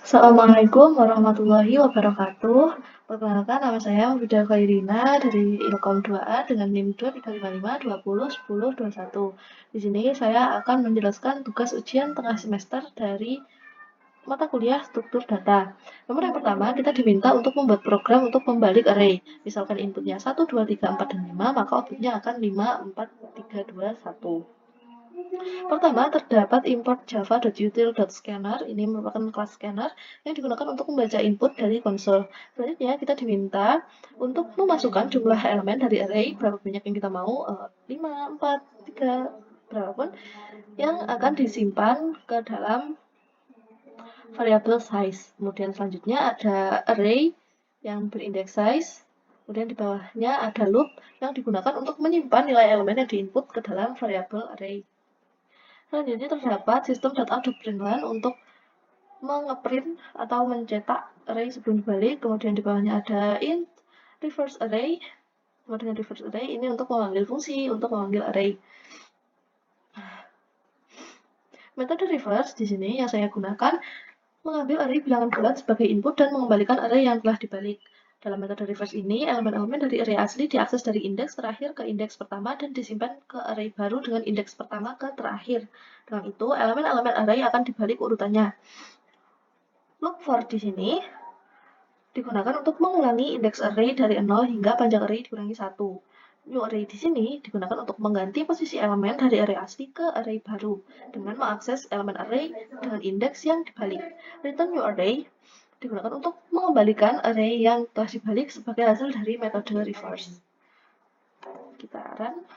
Assalamualaikum warahmatullahi wabarakatuh. Perkenalkan, nama saya Mufidah Khairina dari Ilkom 2A dengan NIM 2355201. Di sini saya akan menjelaskan tugas ujian tengah semester dari mata kuliah struktur data. Nomor yang pertama, kita diminta untuk membuat program untuk membalik array. Misalkan inputnya 1, 2, 3, 4, dan 5, maka outputnya akan 5, 4, 3, 2, 1. Pertama, terdapat import java.util.scanner. Ini merupakan kelas scanner yang digunakan untuk membaca input dari konsol. Selanjutnya, kita diminta untuk memasukkan jumlah elemen dari array, berapa banyak yang kita mau, 5, 4, 3, berapapun, yang akan disimpan ke dalam variabel size. Kemudian selanjutnya ada array yang berindeks size. Kemudian di bawahnya ada loop yang digunakan untuk menyimpan nilai elemen yang diinput ke dalam variabel array. Selanjutnya terdapat sistem data.println untuk mengeprint atau mencetak array sebelum dibalik. Kemudian di bawahnya ada int reverse array. Kemudian reverse array ini untuk memanggil fungsi, untuk memanggil array. Metode reverse di sini yang saya gunakan mengambil array bilangan bulat sebagai input dan mengembalikan array yang telah dibalik. Dalam metode reverse ini, elemen-elemen dari array asli diakses dari indeks terakhir ke indeks pertama dan disimpan ke array baru dengan indeks pertama ke terakhir. Dengan itu, elemen-elemen array akan dibalik urutannya. Loop for di sini digunakan untuk mengulangi indeks array dari 0 hingga panjang array dikurangi 1. New array di sini digunakan untuk mengganti posisi elemen dari array asli ke array baru dengan mengakses elemen array dengan indeks yang dibalik. Return new array digunakan untuk mengembalikan array yang telah dibalik sebagai hasil dari metode reverse. Kita run.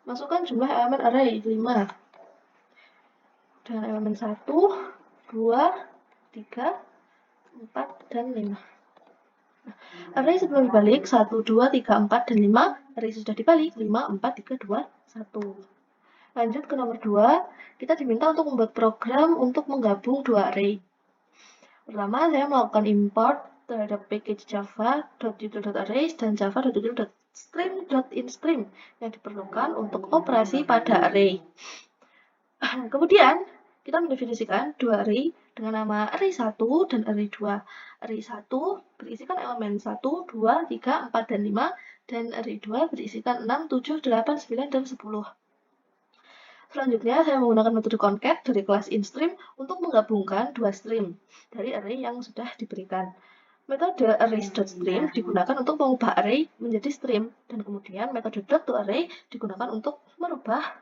Masukkan jumlah elemen array 5 dengan elemen 1, 2, 3, 4, dan 5. Array sebelum dibalik 1, 2, 3, 4, dan 5. Array sudah dibalik 5, 4, 3, 2, 1. Lanjut ke nomor 2, kita diminta untuk membuat program untuk menggabung dua array. Pertama, saya melakukan import terhadap package java.util.arrays dan java.util.stream.instream yang diperlukan untuk operasi pada array. Kemudian, kita mendefinisikan dua array dengan nama array 1 dan array 2. Array 1 berisikan elemen 1, 2, 3, 4, dan 5, dan array 2 berisikan 6, 7, 8, 9, dan 10. Selanjutnya, saya menggunakan metode concat dari kelas instream untuk menggabungkan dua stream dari array yang sudah diberikan. Metode arrays.stream digunakan untuk mengubah array menjadi stream, dan kemudian metode dot2array digunakan untuk merubah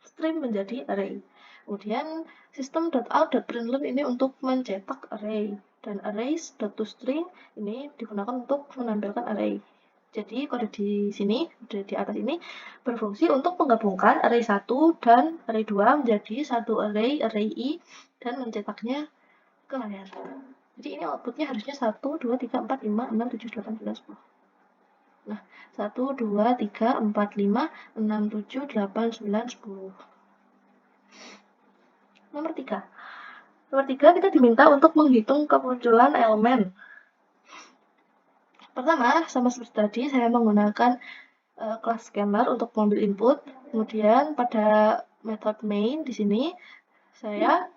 stream menjadi array. Kemudian sistem .out.println ini untuk mencetak array, dan arrays.toString ini digunakan untuk menampilkan array. Jadi kode di sini, di atas ini berfungsi untuk menggabungkan array 1 dan array 2 menjadi satu array i, dan mencetaknya ke layar. Jadi ini outputnya harusnya 1, 2, 3, 4, 5, 6, 7, 8, 9, 10. Nah, 1, 2, 3, 4, 5, 6, 7, 8, 9, 10. Nomor 3. Nomor 3, kita diminta untuk menghitung kemunculan elemen. Pertama, sama seperti tadi, saya menggunakan kelas scanner untuk mengambil input. Kemudian pada method main di sini, saya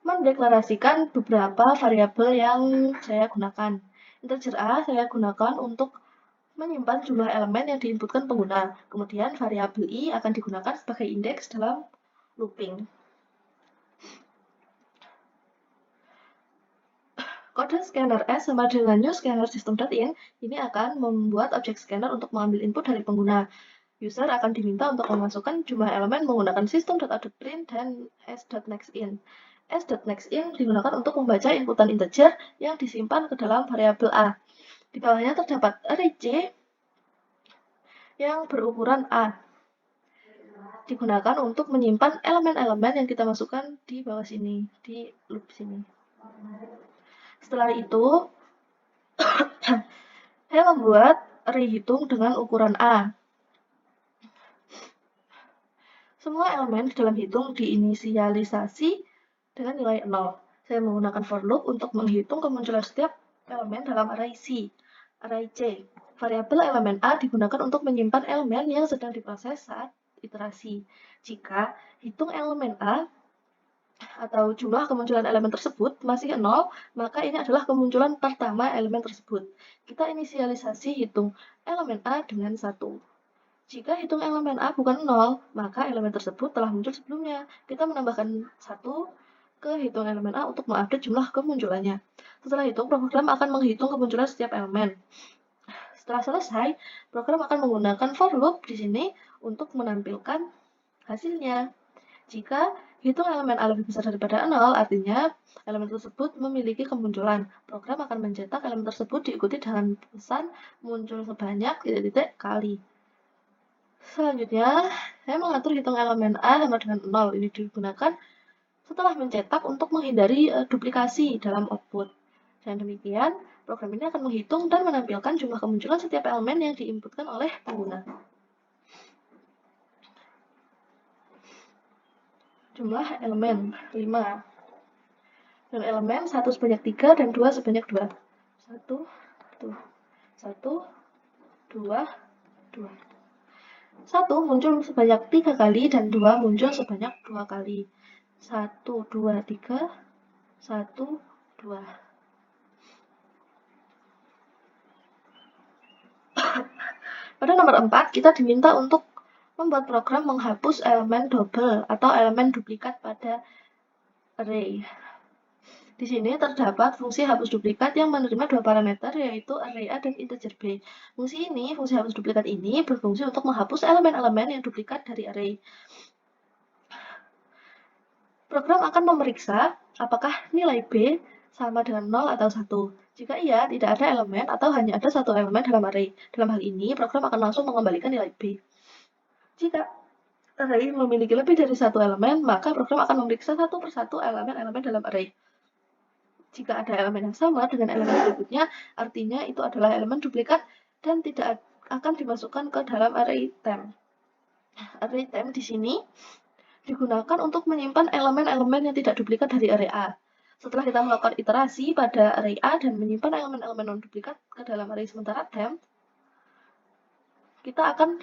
mendeklarasikan beberapa variabel yang saya gunakan. Integer A saya gunakan untuk menyimpan jumlah elemen yang diinputkan pengguna. Kemudian variabel I akan digunakan sebagai indeks dalam looping. Kode scanner S sama dengan new scanner system.in ini akan membuat objek scanner untuk mengambil input dari pengguna. User akan diminta untuk memasukkan jumlah elemen menggunakan system.out.print dan s.nextin. S.nextin digunakan untuk membaca inputan integer yang disimpan ke dalam variabel A. Di bawahnya terdapat array C yang berukuran A. Digunakan untuk menyimpan elemen-elemen yang kita masukkan di bawah sini, di loop sini. Setelah itu, saya membuat array hitung dengan ukuran A. Semua elemen di dalam hitung diinisialisasi dengan nilai 0. Saya menggunakan for loop untuk menghitung kemunculan setiap elemen dalam array C. Array C. Variabel elemen A digunakan untuk menyimpan elemen yang sedang diproses saat iterasi. Jika hitung elemen A atau jumlah kemunculan elemen tersebut masih 0, maka ini adalah kemunculan pertama elemen tersebut. Kita inisialisasi hitung elemen A dengan 1. Jika hitung elemen A bukan 0, maka elemen tersebut telah muncul sebelumnya. Kita menambahkan 1 ke hitung elemen A untuk mengupdate jumlah kemunculannya. Setelah itu, program akan menghitung kemunculan setiap elemen. Setelah selesai, program akan menggunakan for loop di sini untuk menampilkan hasilnya. Jika hitung elemen A lebih besar daripada 0, artinya elemen tersebut memiliki kemunculan. Program akan mencetak elemen tersebut diikuti dengan pesan muncul sebanyak titik-titik kali. Selanjutnya, saya mengatur hitung elemen A sama dengan 0. Ini digunakan setelah mencetak untuk menghindari duplikasi dalam output. Dan demikian, program ini akan menghitung dan menampilkan jumlah kemunculan setiap elemen yang diinputkan oleh pengguna. Jumlah elemen 5. Dan elemen 1 sebanyak 3 dan 2 sebanyak 2. 1, 2. 1 muncul sebanyak 3 kali dan 2 muncul sebanyak 2 kali. 1, 2, 3, 1, 2. Pada nomor 4, kita diminta untuk membuat program menghapus elemen double atau elemen duplikat pada array. Di sini terdapat fungsi hapus duplikat yang menerima dua parameter, yaitu array A dan integer B. Fungsi hapus duplikat ini berfungsi untuk menghapus elemen-elemen yang duplikat dari array. Program akan memeriksa apakah nilai B sama dengan 0 atau 1. Jika iya, tidak ada elemen atau hanya ada satu elemen dalam array. Dalam hal ini, program akan langsung mengembalikan nilai B. Jika array memiliki lebih dari satu elemen, maka program akan memeriksa satu persatu elemen-elemen dalam array. Jika ada elemen yang sama dengan elemen berikutnya, artinya itu adalah elemen duplikat dan tidak akan dimasukkan ke dalam array temp. Array temp di sini digunakan untuk menyimpan elemen-elemen yang tidak duplikat dari array A. Setelah kita melakukan iterasi pada array A dan menyimpan elemen-elemen non-duplikat ke dalam array sementara temp, kita akan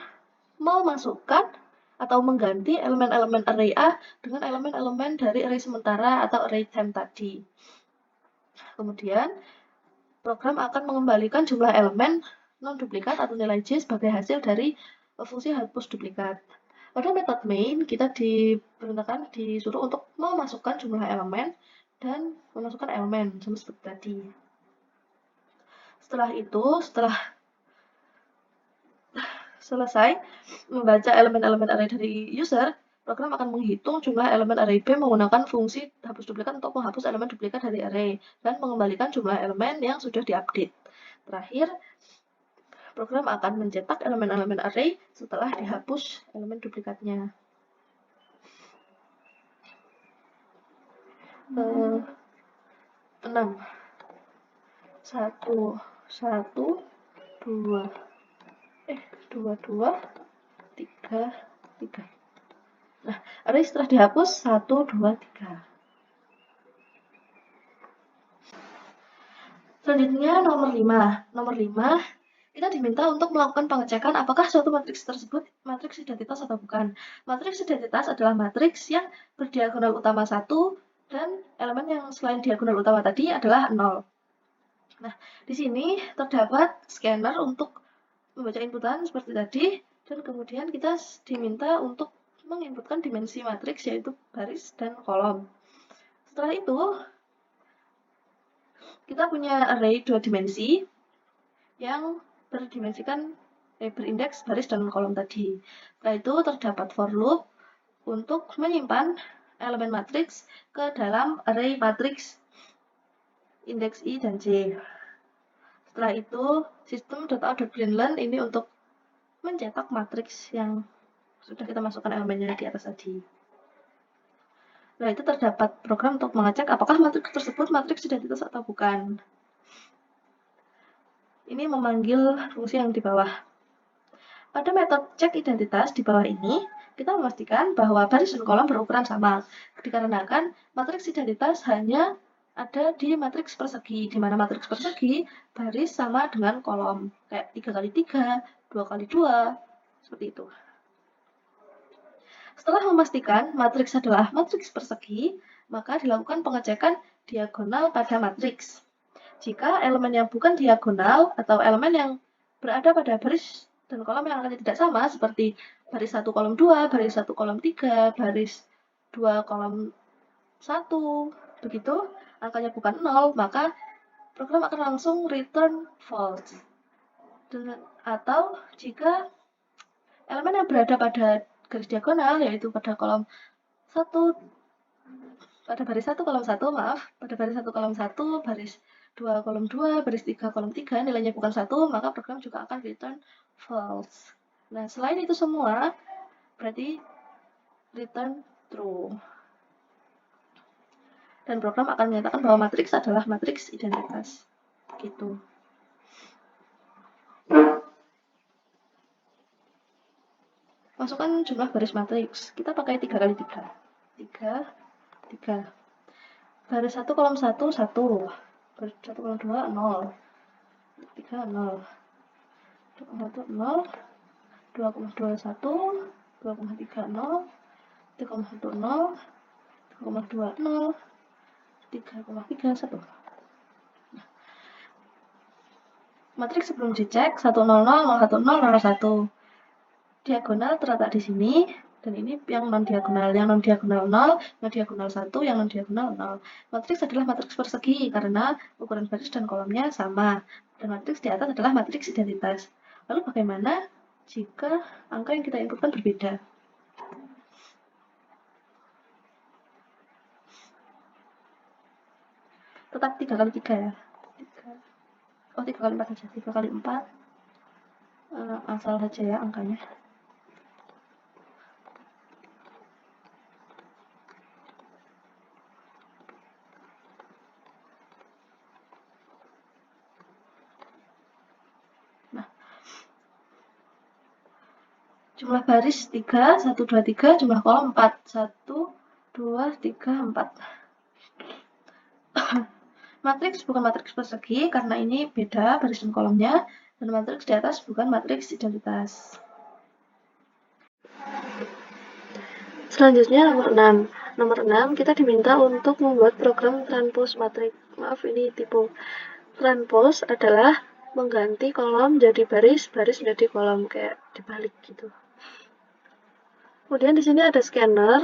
memasukkan atau mengganti elemen-elemen array A dengan elemen-elemen dari array sementara atau array temp tadi. Kemudian, program akan mengembalikan jumlah elemen non-duplikat atau nilai J sebagai hasil dari fungsi hapus duplikat. Pada metode main, kita disuruh untuk memasukkan jumlah elemen dan memasukkan elemen, sama seperti tadi. Setelah itu, setelah selesai membaca elemen-elemen array dari user, program akan menghitung jumlah elemen array B menggunakan fungsi hapus duplikat untuk menghapus elemen duplikat dari array dan mengembalikan jumlah elemen yang sudah diupdate. Terakhir, program akan mencetak elemen-elemen array setelah dihapus elemen duplikatnya. 6. 1, 2, 2, 3, 3. Nah, array setelah dihapus 1, 2, 3. Selanjutnya nomor 5. Nomor 5, kita diminta untuk melakukan pengecekan apakah suatu matriks tersebut matriks identitas atau bukan. Matriks identitas adalah matriks yang berdiagonal utama 1 dan elemen yang selain diagonal utama tadi adalah 0. Nah, di sini terdapat scanner untuk membaca inputan seperti tadi, dan kemudian kita diminta untuk menginputkan dimensi matriks, yaitu baris dan kolom. Setelah itu, kita punya array 2 dimensi yang berindeks baris dan kolom tadi. Setelah itu terdapat for loop untuk menyimpan elemen matriks ke dalam array matriks indeks I dan J. Setelah itu system.out.println ini untuk mencetak matriks yang sudah kita masukkan elemennya di atas tadi. Nah, itu terdapat program untuk mengecek apakah matriks tersebut matriks identitas atau bukan. Ini memanggil fungsi yang di bawah. Pada metode cek identitas di bawah ini, kita memastikan bahwa baris dan kolom berukuran sama. Dikarenakan matriks identitas hanya ada di matriks persegi, di mana matriks persegi baris sama dengan kolom. Kayak 3 kali 3, 2 kali 2, seperti itu. Setelah memastikan matriks adalah matriks persegi, maka dilakukan pengecekan diagonal pada matriks. Jika elemen yang bukan diagonal atau elemen yang berada pada baris dan kolom yang angkanya tidak sama, seperti baris 1 kolom 2, baris 1 kolom 3, baris 2 kolom 1, begitu, angkanya bukan 0, maka program akan langsung return false. Atau jika elemen yang berada pada garis diagonal, yaitu pada kolom 1, pada baris 1 kolom 1, pada baris 1 kolom 1, baris 2 kolom 2, baris 3 kolom 3, nilainya bukan 1, maka program juga akan return false. Nah, selain itu semua, berarti return true. Dan program akan menyatakan bahwa matriks adalah matriks identitas. Gitu. Masukkan jumlah baris matriks. Kita pakai 3 kali 3. 3, 3. Baris 1 kolom 1, 1. Baris 1 kolom 2, 0. 3, 0. 2,1, 0. 2,21, 2,30, 3,10, 3,20, 3,31. Matriks sebelum dicek 100, 010, 01. Diagonal terletak di sini, dan ini yang non-diagonal. Yang non-diagonal 0, yang diagonal 1, yang non-diagonal 0. Matriks adalah matriks persegi karena ukuran baris dan kolomnya sama. Dan matriks di atas adalah matriks identitas. Lalu bagaimana jika angka yang kita inputkan berbeda? Tetap 3 kali 3 ya. 3 kali 4 saja. 3 kali 4. Asal saja ya angkanya. Nah, jumlah baris 3, 1, 2, 3, jumlah kolom 4. 1, 2, 3, 4. Matriks bukan matriks persegi karena ini beda baris dan kolomnya, dan matriks di atas bukan matriks identitas. Selanjutnya nomor 6. Nomor 6 kita diminta untuk membuat program transpose matriks. Maaf, ini tipe. Transpose adalah mengganti kolom jadi baris, baris menjadi kolom, kayak dibalik gitu. Kemudian di sini ada scanner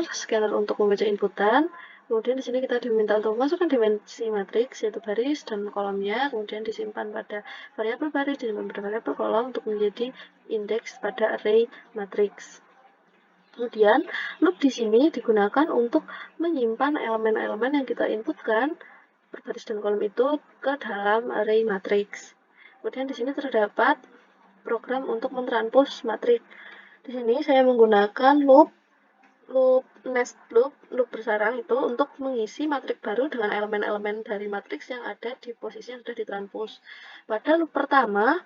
untuk membaca inputan. Kemudian di sini kita diminta untuk memasukkan dimensi matriks, yaitu baris dan kolomnya, kemudian disimpan pada variabel baris, disimpan pada variabel kolom untuk menjadi indeks pada array matriks. Kemudian loop di sini digunakan untuk menyimpan elemen-elemen yang kita inputkan berbaris dan kolom itu ke dalam array matriks. Kemudian di sini terdapat program untuk mentranspose matriks. Di sini saya menggunakan loop nest loop bersarang itu untuk mengisi matriks baru dengan elemen-elemen dari matriks yang ada di posisi yang sudah ditranspose. Pada loop pertama,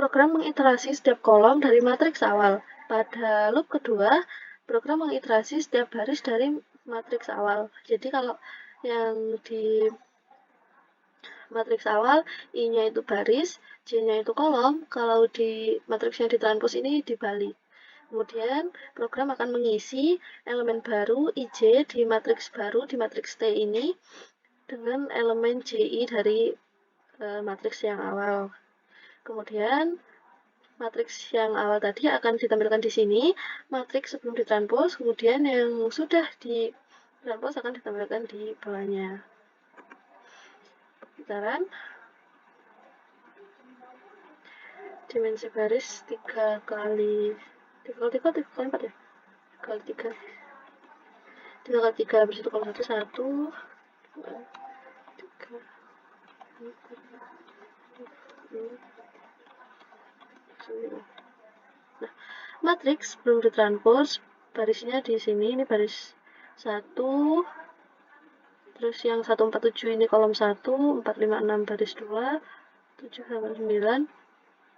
program mengiterasi setiap kolom dari matriks awal. Pada loop kedua, program mengiterasi setiap baris dari matriks awal. Jadi kalau yang di matriks awal, I-nya itu baris, J-nya itu kolom, kalau di matriks yang ditranspose ini dibalik. Kemudian program akan mengisi elemen baru IJ di matriks baru di matriks T ini dengan elemen JI dari matriks yang awal. Kemudian matriks yang awal tadi akan ditampilkan di sini, matriks sebelum ditranspose, kemudian yang sudah ditranspose akan ditampilkan di bawahnya. Putaran dimensi baris 3 kali 4 ya? 3 kali 3. 3 kali 3, habis itu kalau 1, 1, 2, 3, 4, 5, 6. Nah, matriks belum ditranspose, barisnya di sini, ini baris 1, terus yang 147 ini kolom 1, 456 baris 2, 7 sampai 9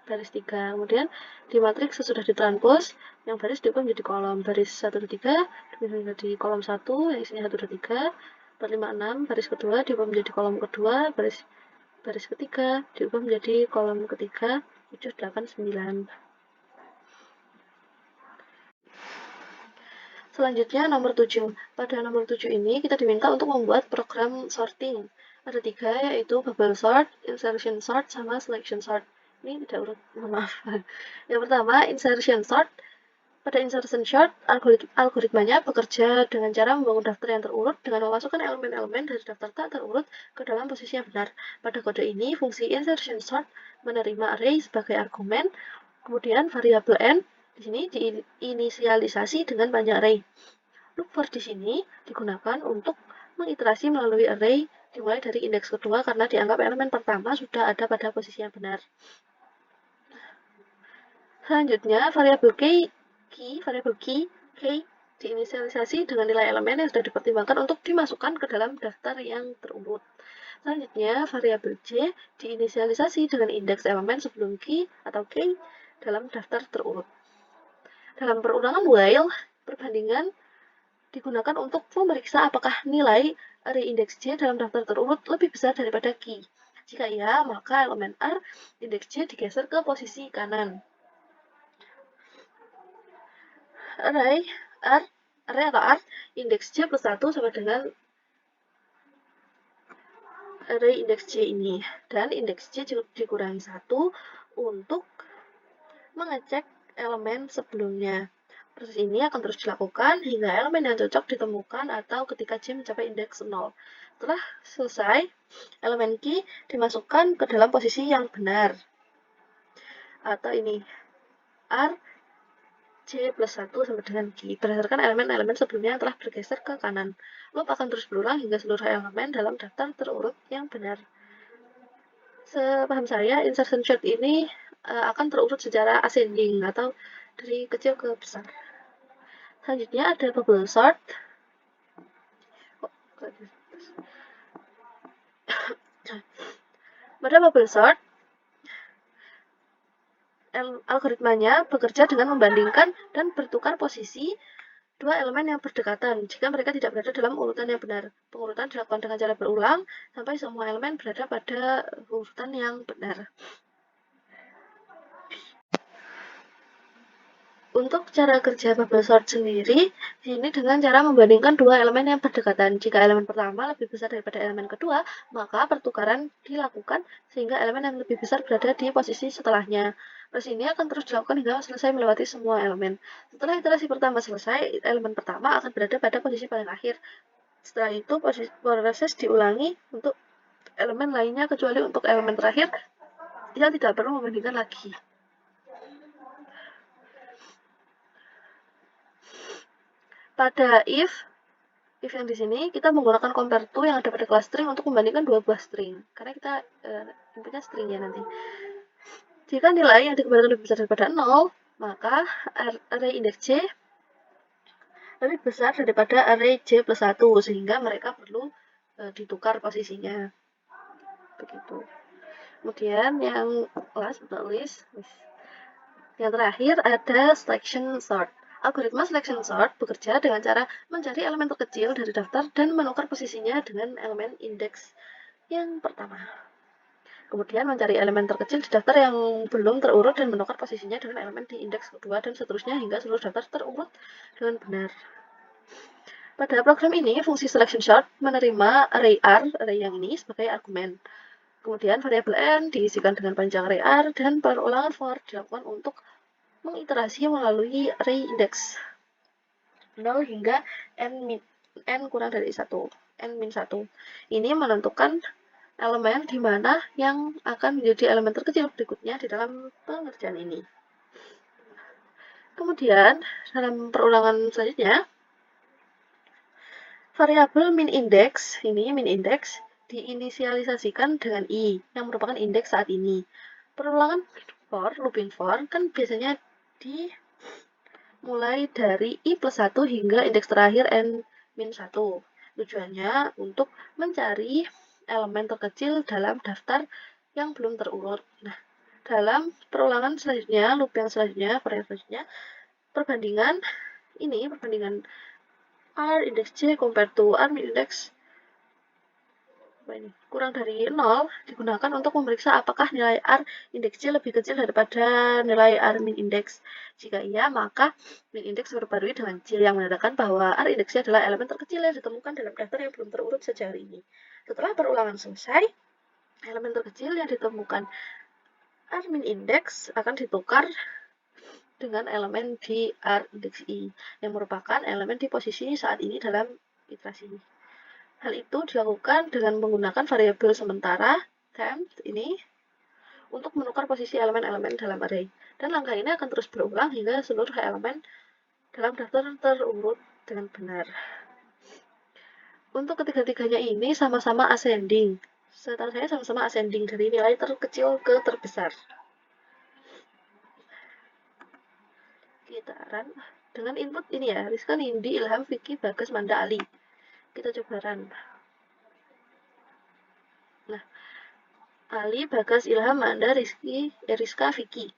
baris 3. Kemudian di matriks sesudah ditranspose, yang baris diubah menjadi kolom. Baris 1, 2, 3 diubah menjadi kolom 1, yang isinya 1, 2, 3. 4, 5, 6 baris kedua diubah menjadi kolom kedua. Baris ketiga diubah menjadi kolom ketiga. 7, 8, 9. Selanjutnya nomor 7. Pada nomor 7 ini kita diminta untuk membuat program sorting. Ada 3, yaitu bubble sort, insertion sort, sama selection sort. Ini tidak urut, mohon maaf. Yang pertama, insertion sort. Pada insertion sort, algoritmanya bekerja dengan cara membangun daftar yang terurut dengan memasukkan elemen-elemen dari daftar tak terurut ke dalam posisi yang benar. Pada kode ini, fungsi insertion sort menerima array sebagai argumen, kemudian variabel n di sini diinisialisasi dengan panjang array. Loop for di sini digunakan untuk mengiterasi melalui array dimulai dari indeks kedua karena dianggap elemen pertama sudah ada pada posisi yang benar. Selanjutnya, variabel key diinisialisasi dengan nilai elemen yang sudah dipertimbangkan untuk dimasukkan ke dalam daftar yang terurut. Selanjutnya, variabel j diinisialisasi dengan indeks elemen sebelum key atau key dalam daftar terurut. Dalam perulangan while, perbandingan digunakan untuk memeriksa apakah nilai array indeks j dalam daftar terurut lebih besar daripada key. Jika iya, maka elemen r indeks j digeser ke posisi kanan. Array atau r indeks j plus 1 sama dengan array indeks j ini, dan indeks j dikurangi 1 untuk mengecek elemen sebelumnya. Proses ini akan terus dilakukan hingga elemen yang cocok ditemukan atau ketika j mencapai indeks 0. Setelah selesai, elemen key dimasukkan ke dalam posisi yang benar. Atau ini, r j plus 1 sama dengan key berdasarkan elemen-elemen sebelumnya yang telah bergeser ke kanan. Loop akan terus berulang hingga seluruh elemen dalam daftar terurut yang benar. Sepaham saya, insertion sort ini akan terurut secara ascending atau dari kecil ke besar. Selanjutnya ada bubble sort. Pada bubble sort, algoritmanya bekerja dengan membandingkan dan bertukar posisi dua elemen yang berdekatan jika mereka tidak berada dalam urutan yang benar. Pengurutan dilakukan dengan cara berulang sampai semua elemen berada pada urutan yang benar. Untuk cara kerja bubble sort sendiri, ini dengan cara membandingkan dua elemen yang berdekatan. Jika elemen pertama lebih besar daripada elemen kedua, maka pertukaran dilakukan sehingga elemen yang lebih besar berada di posisi setelahnya. Proses ini akan terus dilakukan hingga selesai melewati semua elemen. Setelah iterasi pertama selesai, elemen pertama akan berada pada posisi paling akhir. Setelah itu, proses diulangi untuk elemen lainnya kecuali untuk elemen terakhir yang tidak perlu membandingkan lagi. Pada if yang di sini kita menggunakan compare to yang ada pada kelas string untuk membandingkan dua buah string. Karena kita inputnya string ya nanti. Jika nilai yang dikembalikan lebih besar daripada 0, maka array indeks j lebih besar daripada array j plus 1, sehingga mereka perlu ditukar posisinya. Begitu. Kemudian yang last but not least, yang terakhir ada selection sort. Algoritma selection sort bekerja dengan cara mencari elemen terkecil dari daftar dan menukar posisinya dengan elemen indeks yang pertama. Kemudian mencari elemen terkecil di daftar yang belum terurut dan menukar posisinya dengan elemen di indeks kedua dan seterusnya hingga seluruh daftar terurut dengan benar. Pada program ini, fungsi selection sort menerima array r, array yang ini, sebagai argumen. Kemudian variabel n diisikan dengan panjang array r dan perulangan for dilakukan untuk mengiterasi melalui array indeks 0 hingga n kurang dari 1, n-1. Ini menentukan elemen di mana yang akan menjadi elemen terkecil berikutnya di dalam pengerjaan ini. Kemudian, dalam perulangan selanjutnya, variabel min-index, ini min-index, diinisialisasikan dengan i, yang merupakan indeks saat ini. Perulangan for, looping for, kan biasanya dimulai dari i plus 1 hingga indeks terakhir n-1. Tujuannya untuk mencari elemen terkecil dalam daftar yang belum terurut. Nah, dalam perulangan selanjutnya, loop yang selanjutnya, variabel selanjutnya, perbandingan r index j compare to r min index ini kurang dari 0 digunakan untuk memeriksa apakah nilai R indeks C lebih kecil daripada nilai R min indeks. Jika iya, maka min indeks diperbarui dengan C yang menandakan bahwa R indeks C adalah elemen terkecil yang ditemukan dalam daftar yang belum terurut sejauh ini. Setelah perulangan selesai, elemen terkecil yang ditemukan R min indeks akan ditukar dengan elemen di R indeks I yang merupakan elemen di posisi saat ini dalam iterasi. Hal itu dilakukan dengan menggunakan variabel sementara temp ini untuk menukar posisi elemen-elemen dalam array. Dan langkah ini akan terus berulang hingga seluruh elemen dalam daftar terurut dengan benar. Untuk ketiga-tiganya ini sama-sama ascending. Setahu saya sama-sama ascending dari nilai terkecil ke terbesar. Kita run dengan input ini ya, Rizka, Nindi, Ilham, Vicky, Bagas, Manda, Ali. Kita coba run. Nah, Ali, Bagas, Ilham, Manda, Rizka, Vicky.